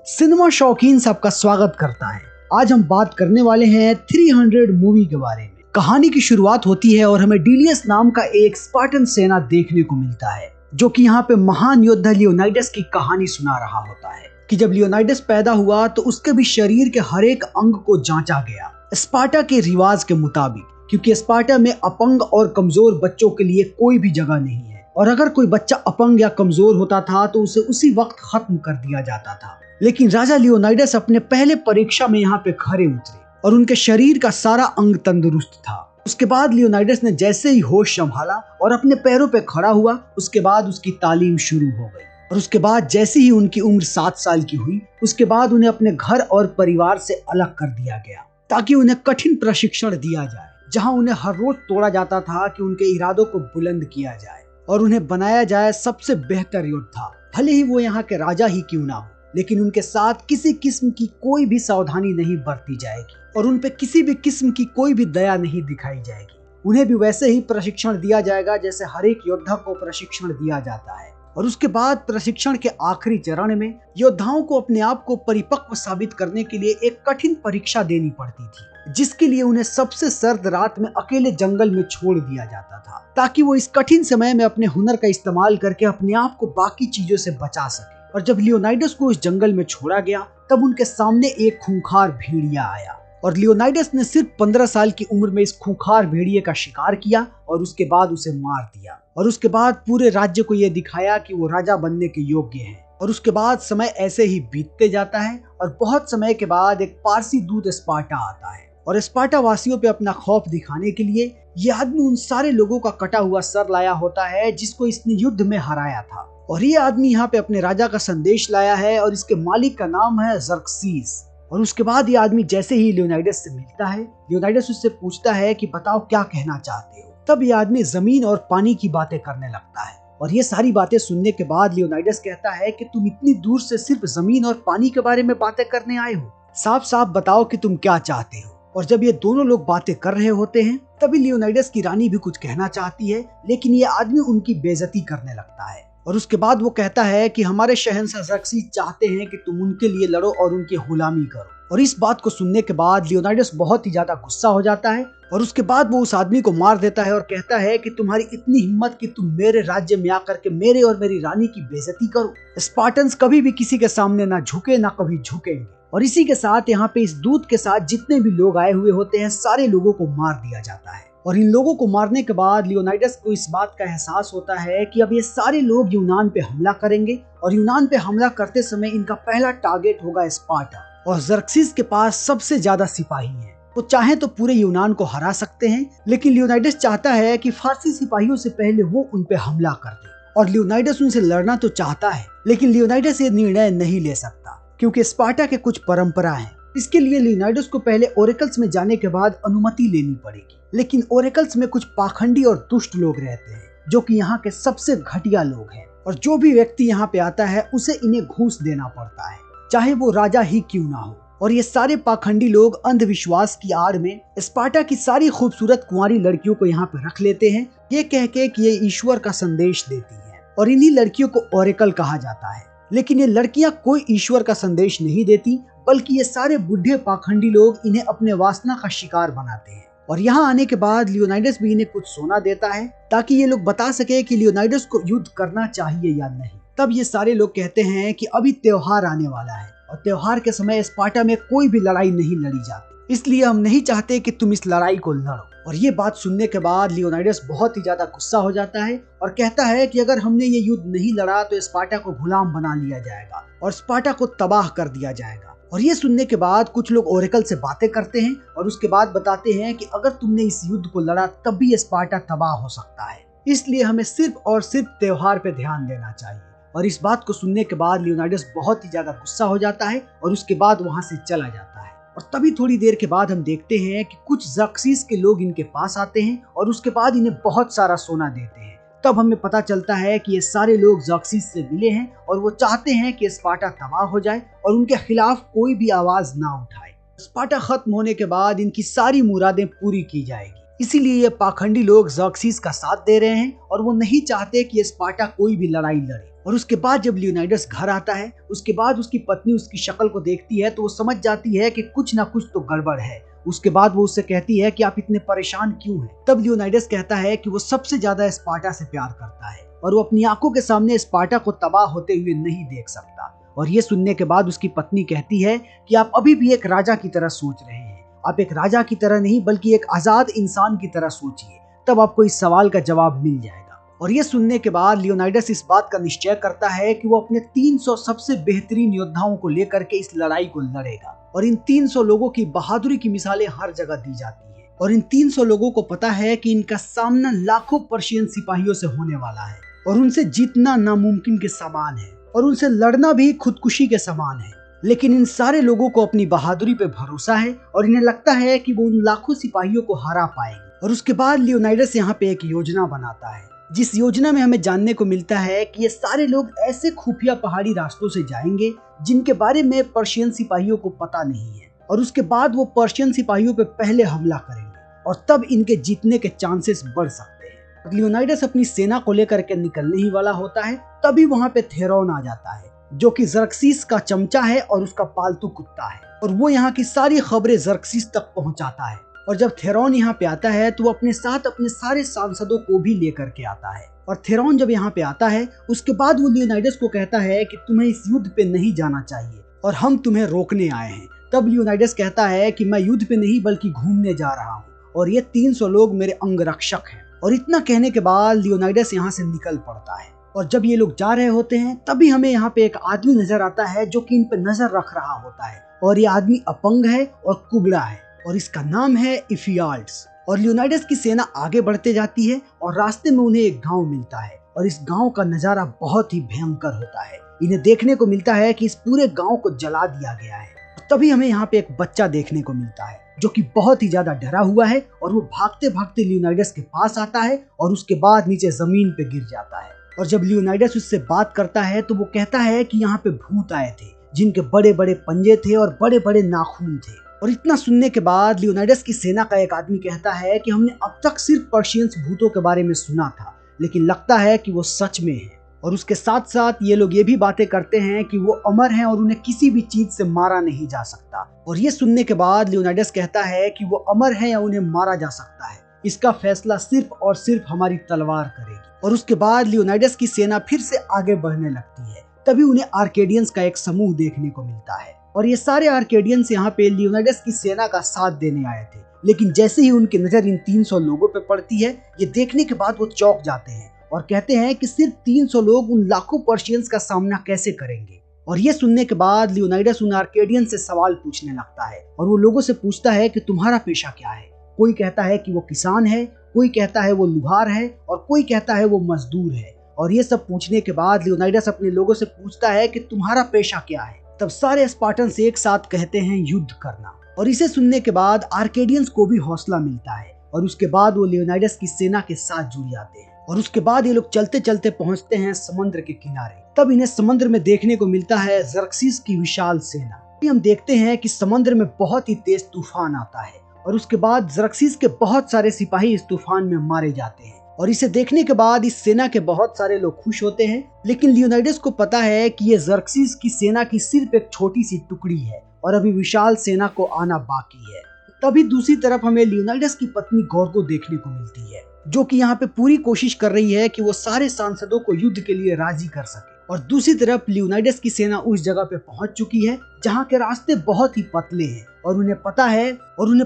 Cinema शौकीन सबका स्वागत करता है। आज हम बात करने वाले हैं 300 मूवी के बारे में। कहानी की शुरुआत होती है और हमें डीलियस नाम का एक स्पार्टन सेना देखने को मिलता है, जो कि यहाँ पे महान योद्धा लियोनाइडस की कहानी सुना रहा होता है कि जब लियोनाइडस पैदा हुआ तो उसके भी शरीर के हर एक अंग को जांचा गया स्पार्टा के रिवाज के मुताबिक, क्योंकि स्पार्टा में अपंग और कमजोर बच्चों के लिए कोई भी जगह नहीं है और अगर कोई बच्चा अपंग या कमजोर होता था तो उसे उसी वक्त खत्म कर दिया जाता था। लेकिन राजा लियोनाइडस अपने पहले परीक्षा में यहाँ पे खरे उतरे और उनके शरीर का सारा अंग तंदुरुस्त था। उसके बाद लियोनाइडस ने जैसे ही होश संभाला और अपने पैरों पे खड़ा हुआ, उसके बाद उसकी तालीम शुरू हो गई और उसके बाद जैसे ही उनकी उम्र 7 साल की हुई, उसके बाद उन्हें अपने घर और परिवार से अलग कर दिया गया ताकि उन्हें कठिन प्रशिक्षण दिया जाए, जहां उन्हें हर रोज तोड़ा जाता था कि उनके इरादों को बुलंद किया जाए और उन्हें बनाया जाए सबसे बेहतर योद्धा। भले ही वो यहाँ के राजा ही क्यों ना हो, लेकिन उनके साथ किसी किस्म की कोई भी सावधानी नहीं बरती जाएगी और उन पे किसी भी किस्म की कोई भी दया नहीं दिखाई जाएगी। उन्हें भी वैसे ही प्रशिक्षण दिया जाएगा जैसे हर एक योद्धा को प्रशिक्षण दिया जाता है। और उसके बाद प्रशिक्षण के आखिरी चरण में योद्धाओं को अपने आप को परिपक्व साबित करने के लिए एक कठिन परीक्षा देनी पड़ती थी, जिसके लिए उन्हें सबसे सर्द रात में अकेले जंगल में छोड़ दिया जाता था ताकि वो इस कठिन समय में अपने हुनर का इस्तेमाल करके अपने आप को बाकी चीजों से बचा सके। और जब लियोनाइडस को उस जंगल में छोड़ा गया तब उनके सामने एक खूंखार भेड़िया आया और लियोनाइडस ने सिर्फ 15 साल की उम्र में इस खूंखार भेड़िए का शिकार किया और उसके बाद उसे मार दिया और उसके बाद पूरे राज्य को यह दिखाया कि वो राजा बनने के योग्य है। और उसके बाद समय ऐसे ही बीतते जाता है और बहुत समय के बाद एक पारसी दूत स्पार्टा आता है और स्पार्टा वासियों पे अपना खौफ दिखाने के लिए यह आदमी उन सारे लोगों का कटा हुआ सर लाया होता है जिसको इसने युद्ध में हराया था। और ये आदमी यहाँ पे अपने राजा का संदेश लाया है और इसके मालिक का नाम है ज़र्क्सीस। और उसके बाद ये आदमी जैसे ही लियोनाइडस से मिलता है, लियोनाइडस उससे पूछता है कि बताओ क्या कहना चाहते हो। तब ये आदमी जमीन और पानी की बातें करने लगता है और ये सारी बातें सुनने के बाद लियोनाइडस कहता है कि तुम इतनी दूर से सिर्फ जमीन और पानी के बारे में बातें करने आए हो, साफ साफ बताओ कि तुम क्या चाहते हो। और जब ये दोनों लोग बातें कर रहे होते हैं तभी लियोनाइडस की रानी भी कुछ कहना चाहती है, लेकिन ये आदमी उनकी बेइज्जती करने लगता है। और उसके बाद वो कहता है कि हमारे शहंशाह ज़र्क्सीस चाहते हैं कि तुम उनके लिए लड़ो और उनकी गुलामी करो। और इस बात को सुनने के बाद लियोनाइडस बहुत ही ज्यादा गुस्सा हो जाता है और उसके बाद वो उस आदमी को मार देता है और कहता है कि तुम्हारी इतनी हिम्मत कि तुम मेरे राज्य में आकर के मेरे और मेरी रानी की बेइज्जती करो। स्पार्टन्स कभी भी किसी के सामने ना झुके ना कभी झुकेंगे। और इसी के साथ यहाँ पे इस दूत के साथ जितने भी लोग आए हुए होते हैं सारे लोगों को मार दिया जाता है। और इन लोगों को मारने के बाद लियोनाइडस को इस बात का एहसास होता है कि अब ये सारे लोग यूनान पे हमला करेंगे और यूनान पे हमला करते समय इनका पहला टारगेट होगा स्पार्टा। और ज़र्क्सीस के पास सबसे ज्यादा सिपाही हैं, वो चाहे तो पूरे यूनान को हरा सकते हैं, लेकिन लियोनाइडस चाहता है कि फारसी सिपाहियों से पहले वो उन पे हमला कर दे। और लियोनाइडस उनसे लड़ना तो चाहता है, लेकिन लियोनाइडस ये निर्णय नहीं ले सकता क्योंकि स्पार्टा के कुछ परंपरा है। इसके लिए लियोनाइडस को पहले ओरेकल्स में जाने के बाद अनुमति लेनी पड़ेगी, लेकिन ओरेकल्स में कुछ पाखंडी और दुष्ट लोग रहते हैं जो कि यहाँ के सबसे घटिया लोग हैं और जो भी व्यक्ति यहाँ पे आता है उसे इन्हें घूस देना पड़ता है, चाहे वो राजा ही क्यों ना हो। और ये सारे पाखंडी लोग अंधविश्वास की आड़ में स्पार्टा की सारी खूबसूरत कुंवारी लड़कियों को यहाँ पे रख लेते हैं, ये कह के कि ये ईश्वर का संदेश देती है और इन्हीं लड़कियों को ओरेकल कहा जाता है। लेकिन ये लड़कियां कोई ईश्वर का संदेश नहीं देती, बल्कि ये सारे बुढ़े पाखंडी लोग इन्हें अपने वासना का शिकार बनाते हैं। और यहाँ आने के बाद लियोनाइडस भी इन्हें कुछ सोना देता है ताकि ये लोग बता सके कि लियोनाइडस को युद्ध करना चाहिए या नहीं। तब ये सारे लोग कहते हैं कि अभी त्योहार आने वाला है और त्योहार के समय स्पार्टा में कोई भी लड़ाई नहीं लड़ी जाती, इसलिए हम नहीं चाहते कि तुम इस लड़ाई को लड़ो। और ये बात सुनने के बाद लियोनाइडस बहुत ही ज्यादा गुस्सा हो जाता है और कहता है कि अगर हमने ये युद्ध नहीं लड़ा तो स्पार्टा को गुलाम बना लिया जाएगा और स्पार्टा को तबाह कर दिया जाएगा। और ये सुनने के बाद कुछ लोग ओरेकल से बातें करते हैं और उसके बाद बताते हैं कि अगर तुमने इस युद्ध को लड़ा तब भी स्पार्टा तबाह हो सकता है, इसलिए हमें सिर्फ और सिर्फ त्योहार पे ध्यान देना चाहिए। और इस बात को सुनने के बाद लियोनाइडस बहुत ही ज्यादा गुस्सा हो जाता है और उसके बाद वहां से चला जाता है। और तभी थोड़ी देर के बाद हम देखते हैं कि कुछ ज़र्क्सीस के लोग इनके पास आते हैं और उसके बाद इन्हें बहुत सारा सोना देते हैं। तब हमें पता चलता है कि ये सारे लोग ज़र्क्सीस से मिले हैं और वो चाहते हैं कि स्पार्टा तबाह हो जाए और उनके खिलाफ कोई भी आवाज ना उठाए। स्पार्टा खत्म होने के बाद इनकी सारी मुरादें पूरी की जाएगी, इसीलिए ये पाखंडी लोग ज़र्क्सीस का साथ दे रहे हैं और वो नहीं चाहते कि स्पार्टा कोई भी लड़ाई लड़े। और उसके बाद जब लियोनाइडस घर आता है, उसके बाद उसकी पत्नी उसकी शक्ल को देखती है तो वो समझ जाती है कि कुछ ना कुछ तो गड़बड़ है। उसके बाद वो उससे कहती है कि आप इतने परेशान क्यों हैं। तब लियोनाइडस कहता है कि वो सबसे ज्यादा स्पार्टा से प्यार करता है और वो अपनी आंखों के सामने स्पार्टा को तबाह होते हुए नहीं देख सकता। और ये सुनने के बाद उसकी पत्नी कहती है कि आप अभी भी एक राजा की तरह सोच रहे हैं, आप एक राजा की तरह नहीं बल्कि एक आजाद इंसान की तरह सोचिए, तब आपको इस सवाल का जवाब मिल जाएगा। और ये सुनने के बाद लियोनाइडस इस बात का निश्चय करता है कि वो अपने 300 सबसे बेहतरीन योद्धाओं को लेकर के इस लड़ाई को लड़ेगा। और इन 300 लोगों की बहादुरी की मिसालें हर जगह दी जाती है और इन 300 लोगों को पता है कि इनका सामना लाखों पर्शियन सिपाहियों से होने वाला है और उनसे जीतना नामुमकिन के समान है और उनसे लड़ना भी खुदकुशी के समान है। लेकिन इन सारे लोगों को अपनी बहादुरी पे भरोसा है और इन्हें लगता है कि वो उन लाखों सिपाहियों को हरा पाएंगे। और उसके बाद लियोनाइडस यहाँ पे एक योजना बनाता है, जिस योजना में हमें जानने को मिलता है कि ये सारे लोग ऐसे खुफिया पहाड़ी रास्तों से जाएंगे जिनके बारे में पर्शियन सिपाहियों को पता नहीं है। और उसके बाद वो पर्शियन सिपाहियों पे पहले हमला करेंगे और तब इनके जीतने के चांसेस बढ़ सकते हैं। लियोनाइडस अपनी सेना को लेकर के निकलने ही वाला होता है, तभी वहां पे थेरौन आ जाता है जो कि ज़र्क्सीस का चमचा है और उसका पालतू कुत्ता है। और वो यहाँ की सारी खबरें ज़र्क्सीस तक पहुंचाता है। और जब थेरौन यहाँ पे आता है तो वो अपने साथ अपने सारे सांसदों को भी लेकर के आता है। और थेरौन जब यहाँ पे आता है उसके बाद वो लियोनाइडस को कहता है कि तुम्हें इस युद्ध पे नहीं जाना चाहिए और हम तुम्हें रोकने आए हैं। तब लियोनाइडस कहता है कि मैं युद्ध पे नहीं बल्कि घूमने जा रहा हूँ और ये 300 लोग मेरे अंगरक्षक हैं। और इतना कहने के बाद लियोनाइडस यहाँ से निकल पड़ता है। और जब ये लोग जा रहे होते हैं तभी हमें यहाँ पे एक आदमी नजर आता है जो कि इन पे नजर रख रहा होता है और ये आदमी अपंग है और कुबड़ा है और इसका नाम है इफियाल्ड्स। और लियोनाइडस की सेना आगे बढ़ते जाती है और रास्ते में उन्हें एक गांव मिलता है और इस गांव का नजारा बहुत ही भयंकर होता है। इन्हें देखने को मिलता है कि इस पूरे गांव को जला दिया गया है। तभी हमें यहाँ पे एक बच्चा देखने को मिलता है जो कि बहुत ही ज्यादा डरा हुआ है और वो भागते भागते लियोनाइडस के पास आता है और उसके बाद नीचे जमीन पे गिर जाता है। और जब लियोनाइडस उससे बात करता है तो वो कहता है कि यहाँ पे भूत आए थे जिनके बड़े बड़े पंजे थे और बड़े बड़े नाखून थे। और इतना सुनने के बाद लियोनाइडस की सेना का एक आदमी कहता है कि हमने अब तक सिर्फ पर्शियंस भूतों के बारे में सुना था, लेकिन लगता है कि वो सच में है। और उसके साथ साथ ये लोग ये भी बातें करते हैं कि वो अमर हैं और उन्हें किसी भी चीज से मारा नहीं जा सकता। और ये सुनने के बाद लियोनाइडस कहता है कि वो अमर है या उन्हें मारा जा सकता है, इसका फैसला सिर्फ और सिर्फ हमारी तलवार करेगी। और उसके बाद लियोनाइडस की सेना फिर से आगे बढ़ने लगती है। तभी उन्हें आर्केडियंस का एक समूह देखने को मिलता है और ये सारे आर्केडियंस यहाँ पे लियोनाइडस की सेना का साथ देने आए थे। लेकिन जैसे ही उनकी नजर इन 300 लोगों पे पड़ती है, ये देखने के बाद वो चौंक जाते हैं और कहते हैं कि सिर्फ 300 लोग उन लाखों पर्शियंस का सामना कैसे करेंगे। और ये सुनने के बाद लियोनाइडस उन आर्केडियंस से सवाल पूछने लगता है और वो लोगों से पूछता है कि तुम्हारा पेशा क्या है। कोई कहता है कि वो किसान है, कोई कहता है वो लुहार है और कोई कहता है वो मजदूर है। और ये सब पूछने के बाद लियोनाइडस अपने लोगों से पूछता है कि तुम्हारा पेशा क्या है। तब सारे स्पार्टन्स एक साथ कहते हैं युद्ध करना। और इसे सुनने के बाद आर्केडियंस को भी हौसला मिलता है और उसके बाद वो लियोनाइडस की सेना के साथ जुड़ जाते हैं। और उसके बाद ये लोग चलते चलते पहुंचते हैं समुद्र के किनारे। तब इन्हें समुद्र में देखने को मिलता है ज़र्क्सीस की विशाल सेना। हम देखते हैं कि समुद्र में बहुत ही तेज तूफान आता है और उसके बाद ज़र्क्सीस के बहुत सारे सिपाही इस तूफान में मारे जाते हैं। और इसे देखने के बाद इस सेना के बहुत सारे लोग खुश होते हैं, लेकिन लियोनाइडस को पता है कि ये ज़र्क्सीस की सेना की सिर्फ एक छोटी सी टुकड़ी है और अभी विशाल सेना को आना बाकी है। तभी दूसरी तरफ हमें लियोनाइडस की पत्नी गोर्गो देखने को मिलती है जो कि यहाँ पे पूरी कोशिश कर रही है कि वो सारे सांसदों को युद्ध के लिए राजी कर सके। और दूसरी तरफ लियोनाइडस की सेना उस जगह पे पहुंच चुकी है जहाँ के रास्ते बहुत ही पतले हैं और उन्हें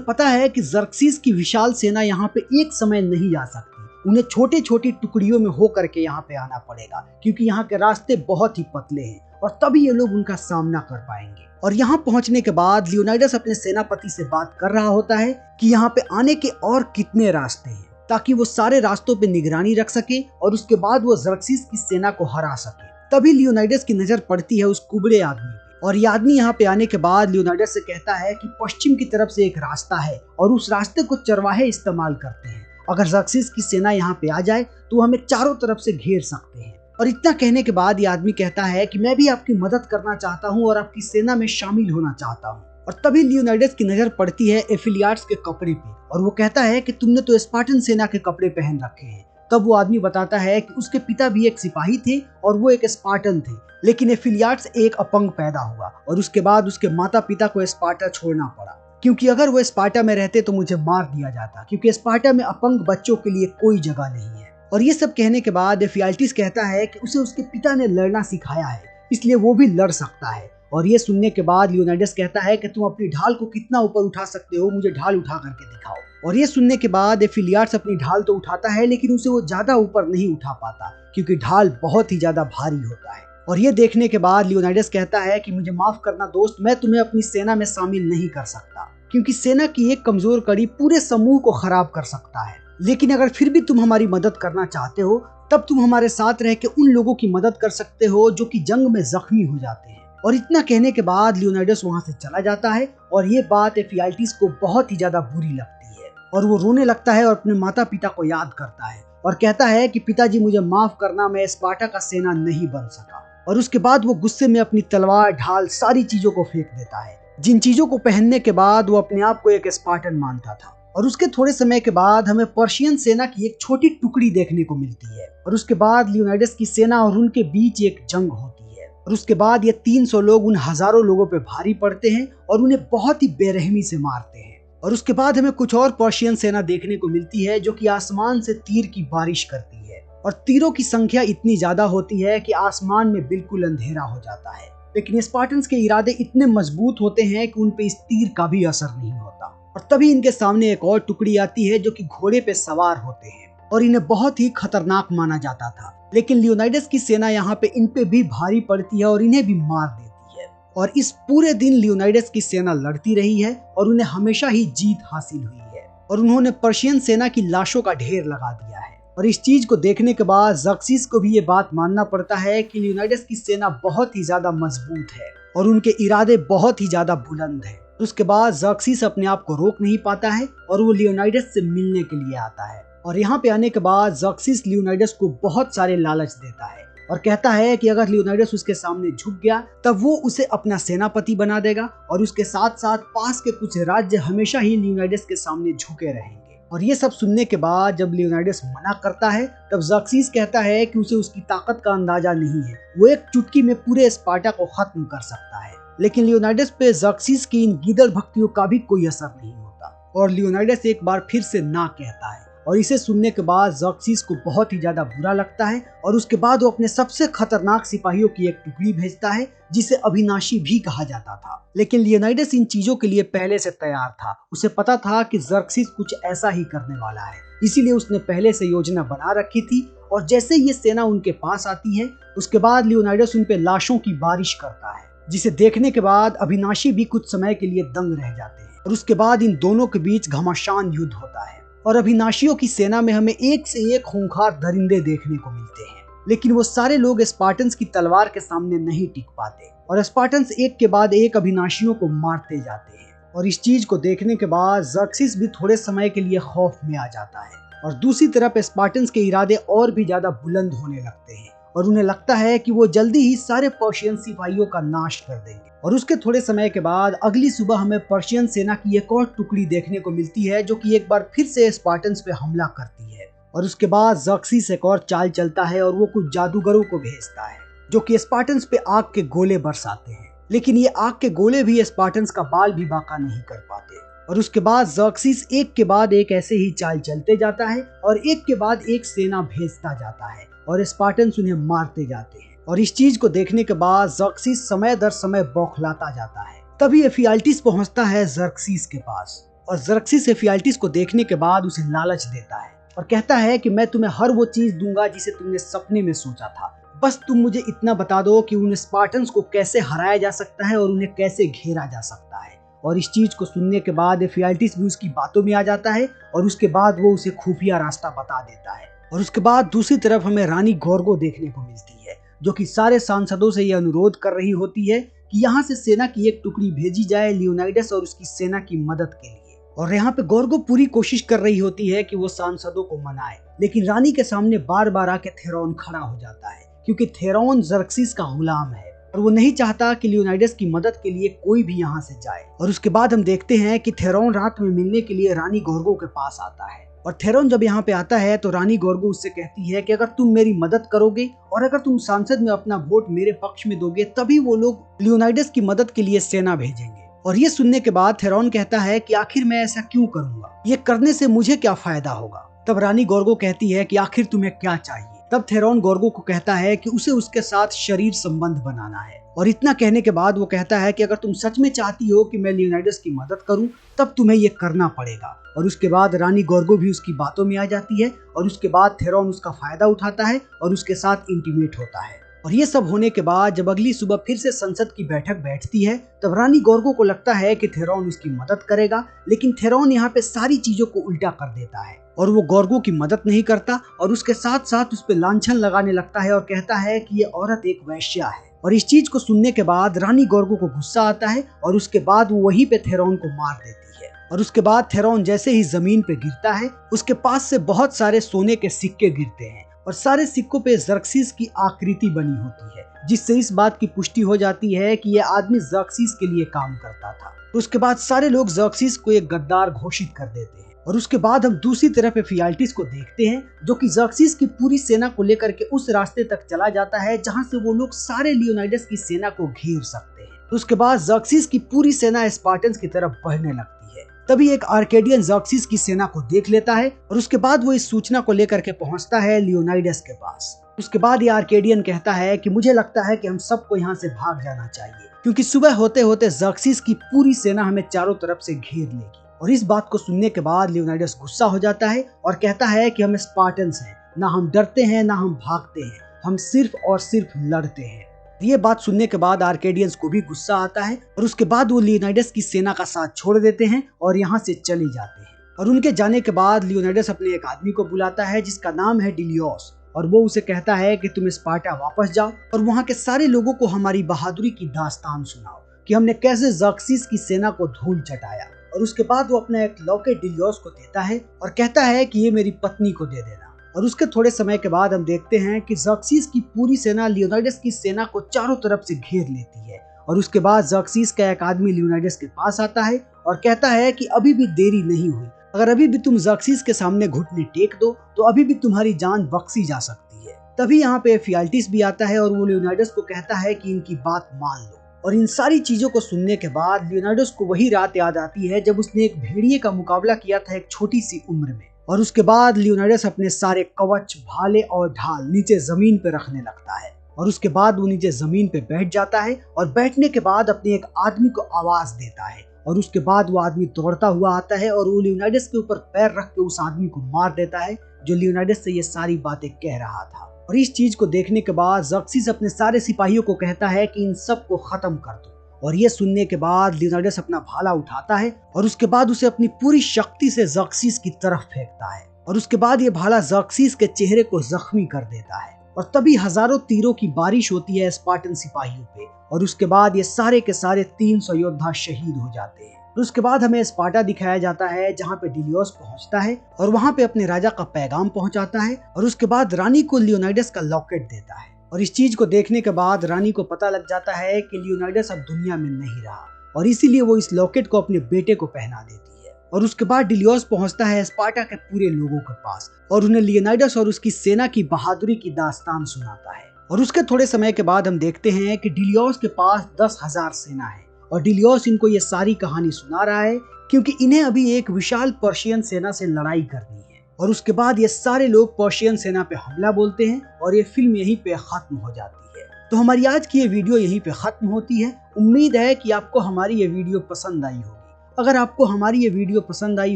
पता है कि ज़र्क्सीस की विशाल सेना यहाँ पे एक समय नहीं आ सकती। उन्हें छोटे छोटी टुकड़ियों में होकर के यहाँ पे आना पड़ेगा क्योंकि यहाँ के रास्ते बहुत ही पतले हैं और तभी ये लोग उनका सामना कर पाएंगे। और यहाँ पहुंचने के बाद लियोनाइडस अपने सेनापति से बात कर रहा होता है कि यहाँ पे आने के और कितने रास्ते हैं ताकि वो सारे रास्तों पे निगरानी रख सके और उसके बाद वो ज़र्क्सीस की सेना को हरा सके। तभी लियोनाइडस की नजर पड़ती है उस कुबड़े आदमी पे और ये आदमी यहाँ पे आने के बाद लियोनाइडस से कहता है कि पश्चिम की तरफ से एक रास्ता है और उस रास्ते को चरवाहे इस्तेमाल करते हैं। अगर ज़र्क्सीस की सेना यहाँ पे आ जाए तो हमें चारों तरफ से घेर सकते हैं। और इतना कहने के बाद ये आदमी कहता है कि मैं भी आपकी मदद करना चाहता हूँ और आपकी सेना में शामिल होना चाहता हूँ। और तभी लियोनाइडस की नजर पड़ती है एफिलियाड्स के कपड़े पे और वो कहता है कि तुमने तो स्पार्टन सेना के कपड़े पहन रखे हैं, तब वो आदमी बताता है कि उसके पिता भी एक सिपाही थे और वो एक स्पार्टन थे, लेकिन एफिलियाट्स एक अपंग पैदा हुआ और उसके बाद उसके माता पिता को स्पार्टा छोड़ना पड़ा, क्योंकि अगर वो स्पार्टा में रहते तो मुझे मार दिया जाता, क्योंकि स्पार्टा में अपंग बच्चों के लिए कोई जगह नहीं है। और ये सब कहने के बाद एफियाल्टिस कहता है कि उसे उसके पिता ने लड़ना सिखाया है, इसलिए वो भी लड़ सकता है। और ये सुनने के बाद लियोनाइडस कहता है कि तुम अपनी ढाल को कितना ऊपर उठा सकते हो, मुझे ढाल उठा करके दिखाओ। और ये सुनने के बाद एफिलियाट्स अपनी ढाल तो उठाता है, लेकिन उसे वो ज्यादा ऊपर नहीं उठा पाता, क्योंकि ढाल बहुत ही ज्यादा भारी होता है। और ये देखने के बाद लियोनाइडस कहता है कि मुझे माफ करना दोस्त, मैं तुम्हें अपनी सेना में शामिल नहीं कर सकता, क्योंकि सेना की एक कमजोर कड़ी पूरे समूह को खराब कर सकता है। लेकिन अगर फिर भी तुम हमारी मदद करना चाहते हो, तब तुम हमारे साथ रह के उन लोगों की मदद कर सकते हो जो कि जंग में जख्मी हो जाते हैं। और इतना कहने के बाद लियोनाइडस वहां से चला जाता है और ये बात एफियाल्टिस को बहुत ही ज्यादा बुरी लगती है और वो रोने लगता है और अपने माता पिता को याद करता है और कहता है कि पिताजी मुझे माफ करना, मैं स्पार्टा का सेना नहीं बन सका। और उसके बाद वो गुस्से में अपनी तलवार, ढाल, सारी चीजों को फेंक देता है, जिन चीजों को पहनने के बाद वो अपने आप को एक स्पार्टन मानता था। और उसके थोड़े समय के बाद हमें पर्शियन सेना की एक छोटी टुकड़ी देखने को मिलती है और उसके बाद लियोनाइडस की सेना और उनके बीच एक जंग होती है। और उसके बाद ये 300 लोग उन हजारों लोगों पे भारी पड़ते हैं और उन्हें बहुत ही बेरहमी से मारते हैं। और उसके बाद हमें कुछ और पर्शियन सेना देखने को मिलती है जो कि आसमान से तीर की बारिश करती है और तीरों की संख्या इतनी ज्यादा होती है कि आसमान में बिल्कुल अंधेरा हो जाता है। लेकिन स्पार्टन्स के इरादे इतने मजबूत होते हैं कि उन पे इस तीर का भी असर नहीं होता। और तभी इनके सामने एक और टुकड़ी आती है जो कि घोड़े पे सवार होते हैं और इन्हें बहुत ही खतरनाक माना जाता था। लेकिन लियोनाइडस की सेना यहाँ पे इन पे भी भारी पड़ती है और इन्हें भी मार देती है। और इस पूरे दिन लियोनाइडस की सेना लड़ती रही है और उन्हें हमेशा ही जीत हासिल हुई है और उन्होंने पर्शियन सेना की लाशों का ढेर लगा दिया है। और इस चीज को देखने के बाद ज़र्क्सिस को भी ये बात मानना पड़ता है कि लियोनाइडस की सेना बहुत ही ज्यादा मजबूत है और उनके इरादे बहुत ही ज्यादा बुलंद है। उसके बाद ज़र्क्सिस अपने आप को रोक नहीं पाता है और वो लियोनाइडस से मिलने के लिए आता है। और यहाँ पे आने के बाद ज़र्क्सिस लियोनाइडस को बहुत सारे लालच देता है और कहता है कि अगर लियोनाइडस उसके सामने झुक गया तब वो उसे अपना सेनापति बना देगा और उसके साथ साथ पास के कुछ राज्य हमेशा ही लियोनाइडस के सामने झुके रहेंगे। और ये सब सुनने के बाद जब लियोनाइडस मना करता है तब ज़र्क्सिस कहता है कि उसे उसकी ताकत का अंदाजा नहीं है, वो एक चुटकी में पूरे स्पार्टा को खत्म कर सकता है। लेकिन लियोनाइडस पे ज़र्क्सिस की इन गीदड़ भक्तियों का भी कोई असर नहीं होता और लियोनाइडस एक बार फिर से ना कहता है। और इसे सुनने के बाद ज़र्क्सिस को बहुत ही ज्यादा बुरा लगता है और उसके बाद वो अपने सबसे खतरनाक सिपाहियों की एक टुकड़ी भेजता है जिसे अविनाशी भी कहा जाता था। लेकिन लियोनाइडस इन चीजों के लिए पहले से तैयार था, उसे पता था कि ज़र्क्सिस कुछ ऐसा ही करने वाला है, इसीलिए उसने पहले से योजना बना रखी थी। और जैसे ये सेना उनके पास आती है उसके बाद लियोनाइडस उन पे लाशों की बारिश करता है, जिसे देखने के बाद अविनाशी भी कुछ समय के लिए दंग रह जाते हैं। और उसके बाद इन दोनों के बीच घमासान युद्ध होता है और अविनाशियों की सेना में हमें एक से एक खूंखार दरिंदे देखने को मिलते हैं। लेकिन वो सारे लोग स्पार्टन्स की तलवार के सामने नहीं टिक पाते और स्पार्टन्स एक के बाद एक अविनाशियों को मारते जाते हैं। और इस चीज को देखने के बाद ज़र्क्सिस भी थोड़े समय के लिए खौफ में आ जाता है और दूसरी तरफ स्पार्टन्स के इरादे और भी ज्यादा बुलंद होने लगते हैं और उन्हें लगता है कि वो जल्दी ही सारे पर्शियन सिपाहियों का नाश कर देंगे। और उसके थोड़े समय के बाद अगली सुबह हमें पर्शियन सेना की एक और टुकड़ी देखने को मिलती है जो कि एक बार फिर से स्पार्टन्स पे हमला करती है। और उसके बाद ज़र्क्सिस एक और चाल चलता है और वो कुछ जादूगरों को भेजता है जो कि स्पार्टन्स पे आग के गोले बरसाते हैं। लेकिन ये आग के गोले भी स्पार्टन्स का बाल भी बांका नहीं कर पाते। और उसके बाद ज़र्क्सिस एक के बाद एक ऐसे ही चाल चलते जाता है और एक के बाद एक सेना भेजता जाता है और स्पार्टन्स उन्हें मारते जाते हैं। और इस चीज को देखने के बाद ज़र्क्सिस समय दर समय बौखलाता जाता है। तभी एफियाल्टिस पहुंचता है ज़र्क्सिस के पास और ज़र्क्सिस एफियाल्टिस को देखने के बाद उसे लालच देता है और कहता है कि मैं तुम्हें हर वो चीज दूंगा जिसे तुमने सपने में सोचा था, बस तुम मुझे इतना बता दो कि उन स्पार्टन्स को कैसे हराया जा सकता है और उन्हें कैसे घेरा जा सकता है। और इस चीज को सुनने के बाद एफियाल्टिस भी उसकी बातों में आ जाता है और उसके बाद वो उसे खुफिया रास्ता बता देता है। और उसके बाद दूसरी तरफ हमें रानी गोर्गो देखने को मिलती है जो कि सारे सांसदों से यह अनुरोध कर रही होती है कि यहाँ से सेना की एक टुकड़ी भेजी जाए लियोनाइडस और उसकी सेना की मदद के लिए। और यहाँ पे गोर्गो पूरी कोशिश कर रही होती है कि वो सांसदों को मनाए, लेकिन रानी के सामने बार बार आके थेरॉन खड़ा हो जाता है क्योंकि थेरॉन ज़र्क्सिस का गुलाम है और वो नहीं चाहता कि लियोनाइडस की मदद के लिए कोई भी यहाँ से जाए। और उसके बाद हम देखते हैं कि थेरॉन रात में मिलने के लिए रानी गोर्गो के पास आता है और थेरॉन जब यहाँ पे आता है तो रानी गोर्गो उससे कहती है कि अगर तुम मेरी मदद करोगे और अगर तुम सांसद में अपना वोट मेरे पक्ष में दोगे तभी वो लोग लियोनाइडस की मदद के लिए सेना भेजेंगे। और ये सुनने के बाद थेरॉन कहता है कि आखिर मैं ऐसा क्यों करूंगा, ये करने से मुझे क्या फायदा होगा। तब रानी गोर्गो कहती है कि आखिर तुम्हें क्या चाहिए। तब थेरॉन गोर्गो को कहता है कि उसे उसके साथ शरीर संबंध बनाना है। और इतना कहने के बाद वो कहता है कि अगर तुम सच में चाहती हो कि मैं लियोनाइडस की मदद करूं तब तुम्हें ये करना पड़ेगा। और उसके बाद रानी गोर्गो भी उसकी बातों में आ जाती है और उसके बाद थेरॉन उसका फायदा उठाता है और उसके साथ इंटीमेट होता है। और ये सब होने के बाद जब अगली सुबह फिर से संसद की बैठक बैठती है तब रानी गोर्गो को लगता है कि थेरॉन उसकी मदद करेगा, लेकिन थेरॉन यहाँ पे सारी चीजों को उल्टा कर देता है और वो गोर्गो की मदद नहीं करता और उसके साथ साथ उस पर लांछन लगाने लगता है और कहता है कि ये औरत एक वैश्या है। और इस चीज को सुनने के बाद रानी गोर्गो को गुस्सा आता है और उसके बाद वो वहीं पे थेरॉन को मार देती है। और उसके बाद थेरॉन जैसे ही जमीन पे गिरता है उसके पास से बहुत सारे सोने के सिक्के गिरते हैं और सारे सिक्कों पे ज़र्क्सीस की आकृति बनी होती है, जिससे इस बात की पुष्टि हो जाती है कि यह आदमी ज़र्क्सीस के लिए काम करता था। उसके बाद सारे लोग ज़र्क्सीस को एक गद्दार घोषित कर देते हैं। और उसके बाद हम दूसरी तरफ एफियाल्टिस को देखते हैं जो कि ज़र्क्सीस की पूरी सेना को लेकर के उस रास्ते तक चला जाता है जहां से वो लोग सारे लियोनाइडस की सेना को घेर सकते हैं। उसके बाद ज़र्क्सीस की पूरी सेना स्पार्टन्स की तरफ बढ़ने लगती है। तभी एक आर्केडियन ज़र्क्सीस की सेना को देख लेता है और उसके बाद वो इस सूचना को लेकर के पहुंचता है लियोनाइडस के पास। उसके बाद ये आर्केडियन कहता है कि मुझे लगता है कि हम सबको यहाँ से भाग जाना चाहिए क्योंकि सुबह होते होते ज़र्क्सीस की पूरी सेना हमें चारों तरफ से घेर लेगी। और इस बात को सुनने के बाद लियोनाइडस गुस्सा हो जाता है और कहता है कि हम स्पार्टन्स हैं, ना हम डरते हैं ना हम भागते हैं, हम सिर्फ और सिर्फ लड़ते हैं। ये बात सुनने के बाद आर्केडियंस को भी गुस्सा आता है और उसके बाद वो लियोनाइडस की सेना का साथ छोड़ देते हैं और यहाँ से चले जाते हैं। और उनके जाने के बाद लियोनाइडस अपने एक आदमी को बुलाता है जिसका नाम है डिलियोस और वो उसे कहता है कि तुम स्पार्टा वापस जाओ और वहाँ के सारे लोगों को हमारी बहादुरी की दास्तान सुनाओ कि हमने कैसे ज़र्क्सीस की सेना को धूल चटाया। और उसके बाद वो अपना एक लॉकेट डिलियोस को देता है और कहता है कि ये मेरी पत्नी को दे देना। और उसके थोड़े समय के बाद हम देखते हैं कि ज़र्क्सीस की पूरी सेना लियोनाइडस की सेना को चारों तरफ से घेर लेती है। और उसके बाद ज़र्क्सीस का एक आदमी लियोनाइडस के पास आता है और कहता है कि अभी भी देरी नहीं हुई, अगर अभी भी तुम ज़र्क्सीस के सामने घुटने टेक दो तो अभी भी तुम्हारी जान बख्शी जा सकती है। तभी यहाँ पे एफियाल्टिस भी आता है और वो लियोनाइडस को कहता है कि इनकी बात मान लो। और इन सारी चीजों को सुनने के बाद लियोनाइडस को वही रात याद आती है जब उसने एक भेड़िए का मुकाबला किया था एक छोटी सी उम्र में। और उसके बाद लियोनाइडस अपने सारे कवच, भाले और ढाल नीचे जमीन पे रखने लगता है और उसके बाद वो नीचे जमीन पे बैठ जाता है और बैठने के बाद अपने एक आदमी को आवाज देता है और उसके बाद वो आदमी दौड़ता हुआ आता है और वो लियोनाइडस के ऊपर पैर रख के उस आदमी को मार देता है जो लियोनाइडस से ये सारी बातें कह रहा था। और इस चीज को देखने के बाद ज़र्क्सीस अपने सारे सिपाहियों को कहता है कि इन सब को खत्म कर दो। और ये सुनने के बाद लियोनाइडस अपना भाला उठाता है और उसके बाद उसे अपनी पूरी शक्ति से ज़र्क्सीस की तरफ फेंकता है और उसके बाद ये भाला ज़र्क्सीस के चेहरे को जख्मी कर देता है। और तभी हजारों तीरों की बारिश होती है स्पार्टन सिपाहियों पे और उसके बाद ये सारे के सारे 300 योद्धा शहीद हो जाते हैं। और उसके बाद हमें स्पार्टा दिखाया जाता है जहाँ पे डिलियोस पहुँचता है और वहाँ पे अपने राजा का पैगाम पहुँचाता है और उसके बाद रानी को लियोनाइडस का लॉकेट देता है। और इस चीज को देखने के बाद रानी को पता लग जाता है कि लियोनाइडस अब दुनिया में नहीं रहा और इसीलिए वो इस लॉकेट को अपने बेटे को पहना देती है। और उसके बाद डिलियोस पहुँचता है स्पार्टा के पूरे लोगों के पास और उन्हें लियोनाइडस और उसकी सेना की बहादुरी की दास्तान सुनाता है। और उसके थोड़े समय के बाद हम देखते हैं कि डिलियोस के पास 10,000 सेना है और डिलियोस इनको ये सारी कहानी सुना रहा है क्योंकि इन्हें अभी एक विशाल पर्शियन सेना से लड़ाई करनी है। और उसके बाद ये सारे लोग पर्शियन सेना पे हमला बोलते हैं और ये फिल्म यहीं पे खत्म हो जाती है। तो हमारी आज की ये वीडियो यहीं पे खत्म होती है। उम्मीद है कि आपको हमारी ये वीडियो पसंद आई होगी। अगर आपको हमारी ये वीडियो पसंद आई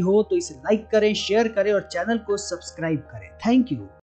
हो तो इसे लाइक करें, शेयर करें और चैनल को सब्सक्राइब करें। Thank you.